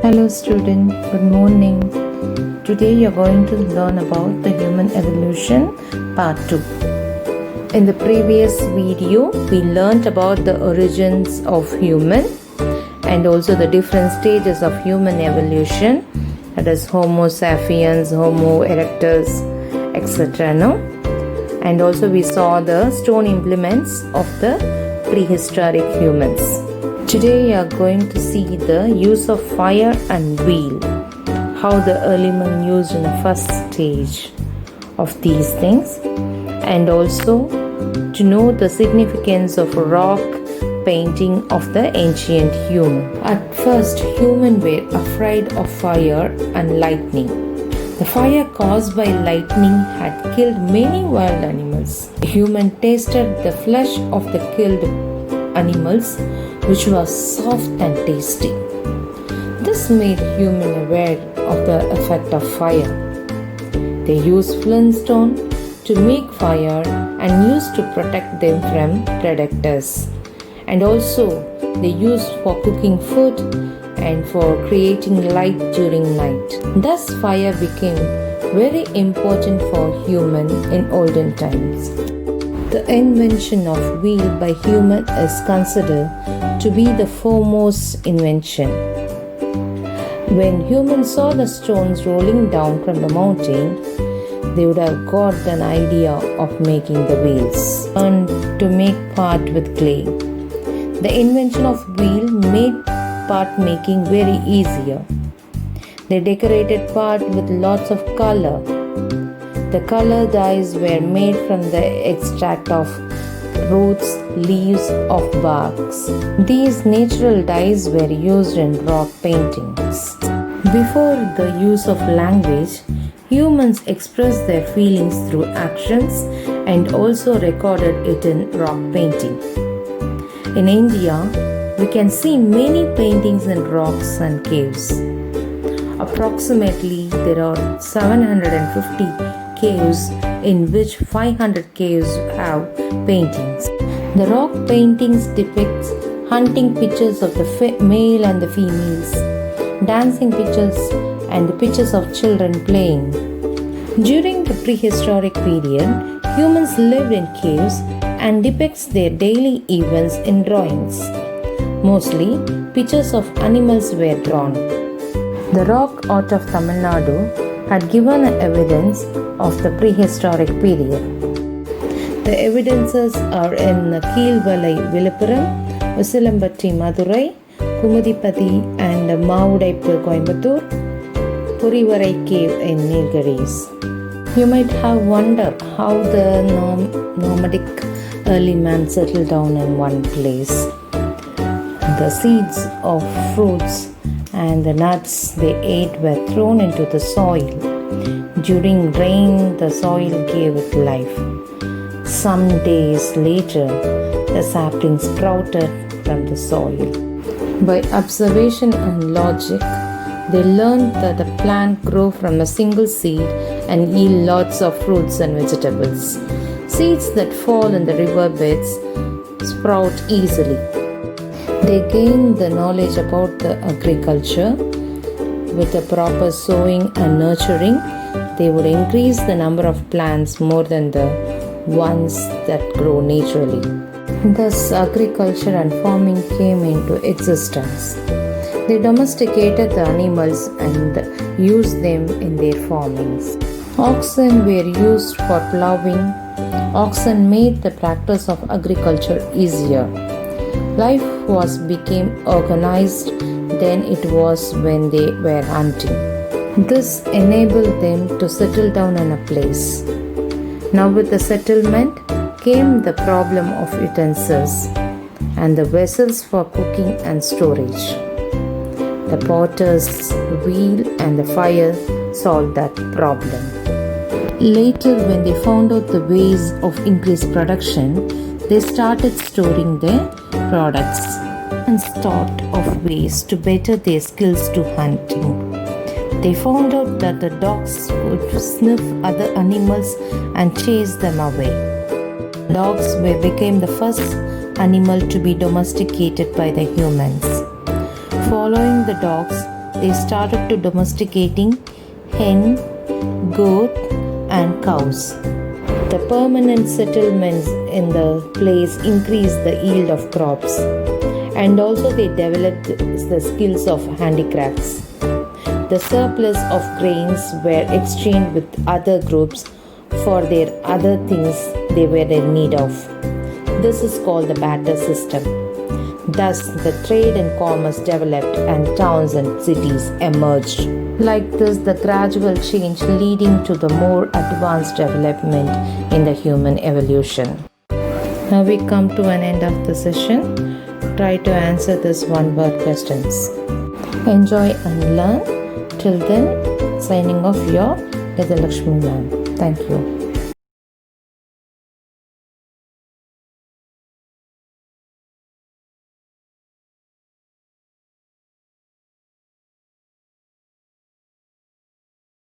Hello student, good morning. Today you are going to learn about the human evolution part 2. In the previous video, we learned about the origins of human and also the different stages of human evolution, that is Homo sapiens, Homo erectus, etc. No? And also we saw the stone implements of the prehistoric humans. Today we are going to see the use of fire and wheel, how the early man used in the first stage of these things, and also to know the significance of rock painting of the ancient human. At first, humans were afraid of fire and lightning. The fire caused by lightning had killed many wild animals. Human tasted the flesh of the killed animals, which was soft and tasty. This made humans aware of the effect of fire. They used flintstone to make fire and used to protect them from predators. And also they used for cooking food and for creating light during night. Thus fire became very important for humans in olden times. The invention of wheel by human is considered to be the foremost invention. When humans saw the stones rolling down from the mountain, they would have got an idea of making the wheels and to make part with clay. The invention of wheel made part making very easier. They decorated part with lots of color. The color dyes were made from the extract of roots, leaves of barks. These natural dyes were used in rock paintings. Before the use of language, humans expressed their feelings through actions and also recorded it in rock painting. In India, we can see many paintings in rocks and caves. Approximately there are 750 caves, in which 500 caves have paintings. The rock paintings depict hunting pictures of the male and the females, dancing pictures, and the pictures of children playing. During the prehistoric period, humans lived in caves and depicts their daily events in drawings. Mostly, pictures of animals were drawn. The rock art of Tamil Nadu had given evidence of the prehistoric period. The evidences are in Keelvalai Viluppuram, Usilambatti Madurai, Kumudipati and Mavudaipu Coimbatore, Purivarai Cave in Nilgiris. You might have wondered how the nomadic early man settled down in one place. The seeds of fruits and the nuts they ate were thrown into the soil. During rain, the soil gave it life. Some days later, the saplings sprouted from the soil. By observation and logic, they learned that the plant grew from a single seed and yield lots of fruits and vegetables. Seeds that fall in the riverbeds sprout easily. They gained the knowledge about the agriculture. With the proper sowing and nurturing, they would increase the number of plants more than the ones that grow naturally. Thus, agriculture and farming came into existence. They domesticated the animals and used them in their farmings. Oxen were used for plowing. Oxen made the practice of agriculture easier. Life became organized than it was when they were hunting. This enabled them to settle down in a place. Now with the settlement came the problem of utensils and the vessels for cooking and storage. The potter's wheel and the fire solved that problem. Later, when they found out the ways of increased production, they started storing their products and thought of ways to better their skills to hunting. They found out that the dogs would sniff other animals and chase them away. Dogs became the first animal to be domesticated by the humans. Following the dogs, they started to domesticating hen, goat, and cows. The permanent settlements in the place increased the yield of crops, and also they developed the skills of handicrafts. The surplus of grains were exchanged with other groups for their other things they were in need of. This is called the barter system. Thus, the trade and commerce developed and towns and cities emerged. Like this, the gradual change leading to the more advanced development in the human evolution. Now we come to an end of the session. Try to answer this one-word questions. Enjoy and learn. Till then, signing off your Yadalakshmi ma'am. Thank you.